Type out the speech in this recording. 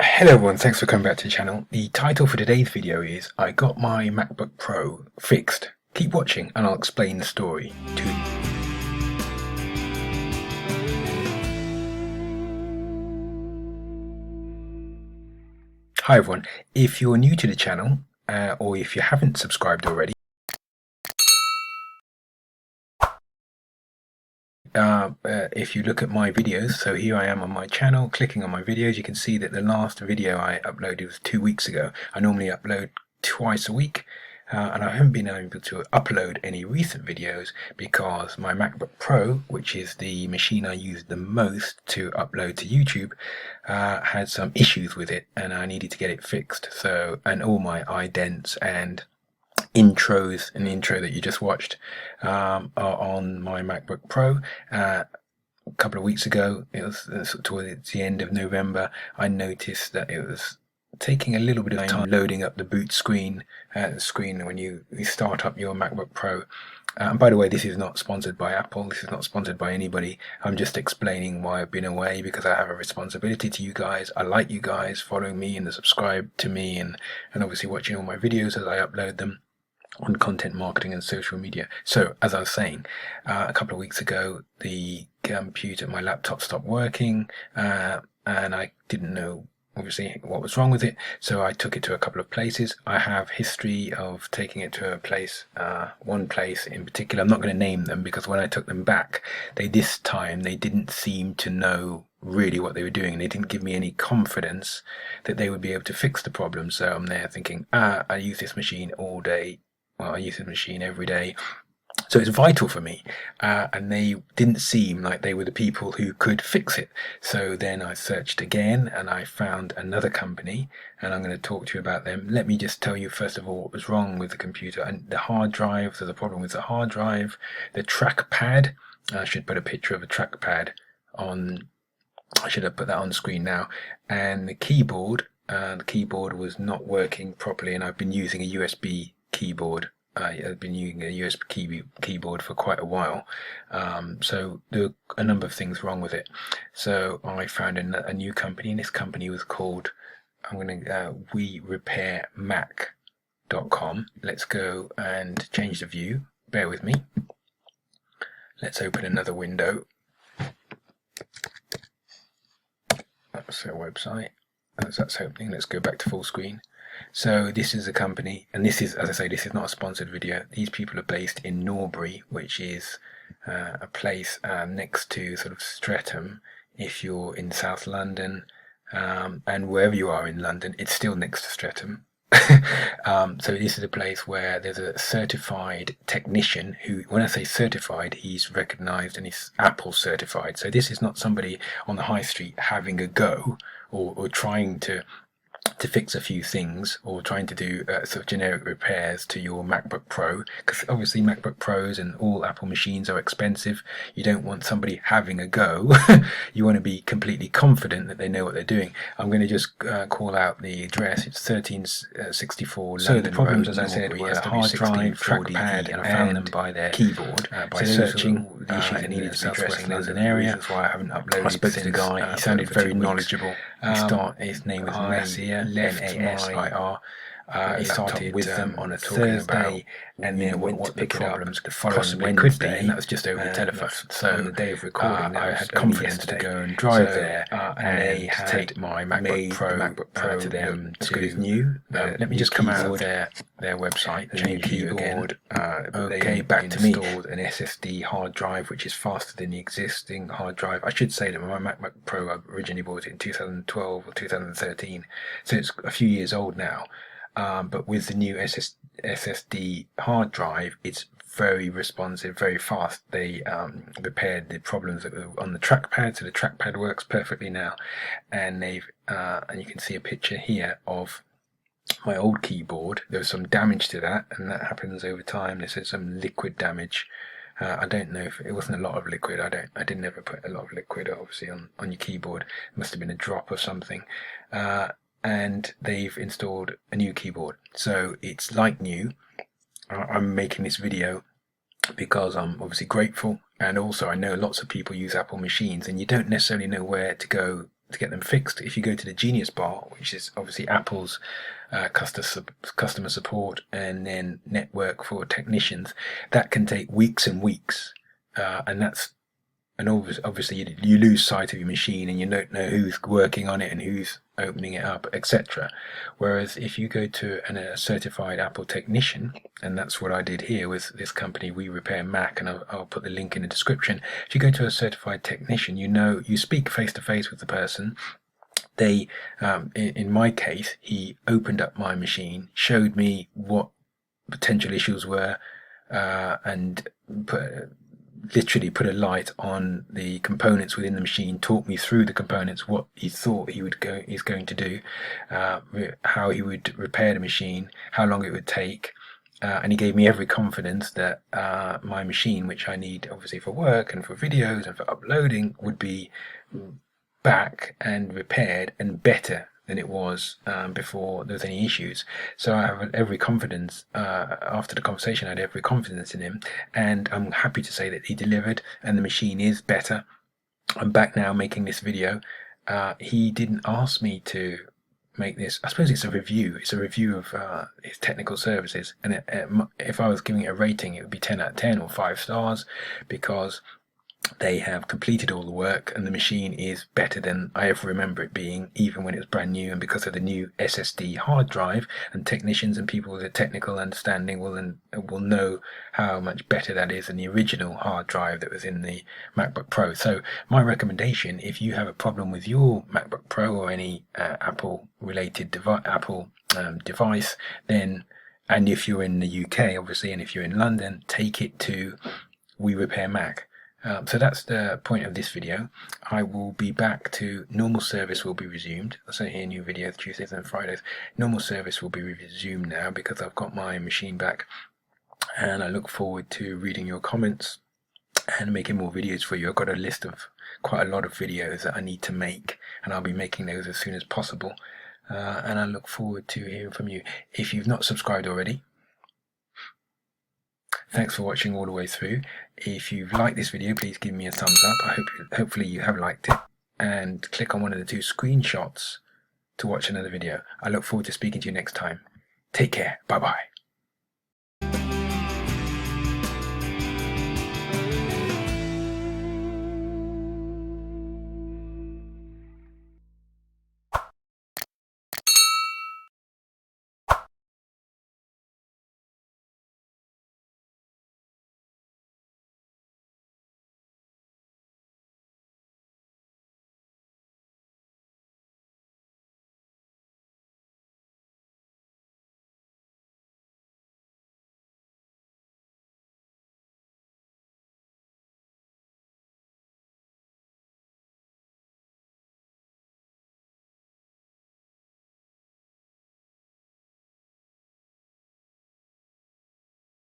Hello everyone, thanks for coming back to the channel. The title for today's video is I got my MacBook Pro fixed. Keep watching and I'll explain the story to you. Hi everyone, if you're new to the channel or if you haven't subscribed already, if you look at my videos, so here I am on my channel, clicking on my videos, you can see that the last video I uploaded was 2 weeks ago. I normally upload twice a week, and I haven't been able to upload any recent videos because my MacBook Pro, which is the machine I use the most to upload to YouTube, had some issues with it and I needed to get it fixed. So, and all my idents and intros, an intro that you just watched, are on my MacBook Pro. A couple of weeks ago, it was towards the end of November, I noticed that it was taking a little bit of time loading up the boot screen, when you start up your MacBook Pro. And by the way, this is not sponsored by Apple, this is not sponsored by anybody. I'm just explaining why I've been away, because I have a responsibility to you guys. I like you guys following me and subscribe to me and obviously watching all my videos as I upload them on content marketing and social media. So as I was saying, a couple of weeks ago, the computer, my laptop stopped working, and I didn't know obviously what was wrong with it, so I took it to a couple of places. I have history of taking it to a place, one place in particular. I'm not going to name them because when I took them back, this time they didn't seem to know really what they were doing, and they didn't give me any confidence that they would be able to fix the problem. So I'm there thinking, I use this machine all day, well, I use the machine every day, so it's vital for me, and they didn't seem like they were the people who could fix it. So then I searched again and I found another company, and I'm going to talk to you about them. Let me just tell you first of all what was wrong with the computer and the hard drive. There's a problem with the hard drive, the trackpad. I should put a picture of a trackpad on, I should have put that on screen now, and the keyboard. The keyboard was not working properly, and I've been using a USB keyboard. I've been using a USB keyboard for quite a while, so there were a number of things wrong with it. So I found a new company, and this company was called, WeRepairMac.com. Let's go and change the view. Bear with me. Let's open another window. That's their website. As that's opening, let's go back to full screen. So this is a company, and this is, as I say, this is not a sponsored video. These people are based in Norbury, which is a place next to sort of Streatham. If you're in South London, and wherever you are in London, it's still next to Streatham. So this is a place where there's a certified technician who, when I say certified, he's recognized and he's Apple certified. So this is not somebody on the high street having a go or trying to fix a few things or trying to do sort of generic repairs to your MacBook Pro, because obviously MacBook Pros and all Apple machines are expensive. You don't want somebody having a go. You want to be completely confident that they know what they're doing. I'm going to just call out the address. It's 1364 London. So the problems, as I said, were hard drive, trackpad, and I found them by their keyboard by searching the issues that needed to be addressed in the London area. That's why I haven't uploaded. I spoke to the guy. He sounded very knowledgeable. His name was Nasir. Nasir. I started with them on a Thursday, and then went to pick it up the following Wednesday, and that was just over the telephone. So on the day of recording, I had confidence to go and drive there, and they had take my MacBook Pro to them as good as new. Let me just come out of their website, change keyboard. Okay, back to me. Installed an SSD hard drive, which is faster than the existing hard drive. I should say that my MacBook Pro, I originally bought it in 2012 or 2013, so it's a few years old now. But with the new SSD hard drive, it's very responsive, very fast. They repaired the problems that were on the trackpad, so the trackpad works perfectly now. And they've and you can see a picture here of my old keyboard. There was some damage to that, and that happens over time. They said some liquid damage. I don't know if it wasn't a lot of liquid. I didn't ever put a lot of liquid obviously on your keyboard. It must have been a drop or something. And they've installed a new keyboard, so it's like new. I'm making this video because I'm obviously grateful, and also I know lots of people use Apple machines and you don't necessarily know where to go to get them fixed. If you go to the Genius Bar, which is obviously Apple's customer support and then network for technicians, that can take weeks and weeks, and obviously you lose sight of your machine and you don't know who's working on it and who's opening it up, etc. Whereas if you go to a certified Apple technician, and that's what I did here with this company, We Repair Mac, and I'll put the link in the description. If you go to a certified technician, you speak face to face with the person. They, in my case, he opened up my machine, showed me what potential issues were, and literally put a light on the components within the machine, talked me through the components, what he thought he's going to do, how he would repair the machine, how long it would take, and he gave me every confidence that my machine, which I need obviously for work and for videos and for uploading, would be back and repaired and better than it was before there was any issues. So I have every confidence, after the conversation I had every confidence in him, and I'm happy to say that he delivered and the machine is better. I'm back now making this video. He didn't ask me to make this. I suppose it's a review of his technical services, and if I was giving it a rating, it would be 10 out of 10 or 5 stars, because they have completed all the work and the machine is better than I ever remember it being, even when it was brand new, and because of the new SSD hard drive, and technicians and people with a technical understanding will know how much better that is than the original hard drive that was in the MacBook Pro. So my recommendation, if you have a problem with your MacBook Pro or any Apple related device, then, and if you're in the UK obviously, and if you're in London, take it to We Repair Mac. So that's the point of this video. I will be back to normal service will be resumed. I say here new videos Tuesdays and Fridays. Normal service will be resumed now because I've got my machine back, and I look forward to reading your comments and making more videos for you. I've got a list of quite a lot of videos that I need to make, and I'll be making those as soon as possible. And I look forward to hearing from you. If you've not subscribed already, thanks for watching all the way through. If you've liked this video, please give me a thumbs up. Hopefully you have liked it, and click on one of the 2 screenshots to watch another video. I look forward to speaking to you next time. Take care. Bye bye.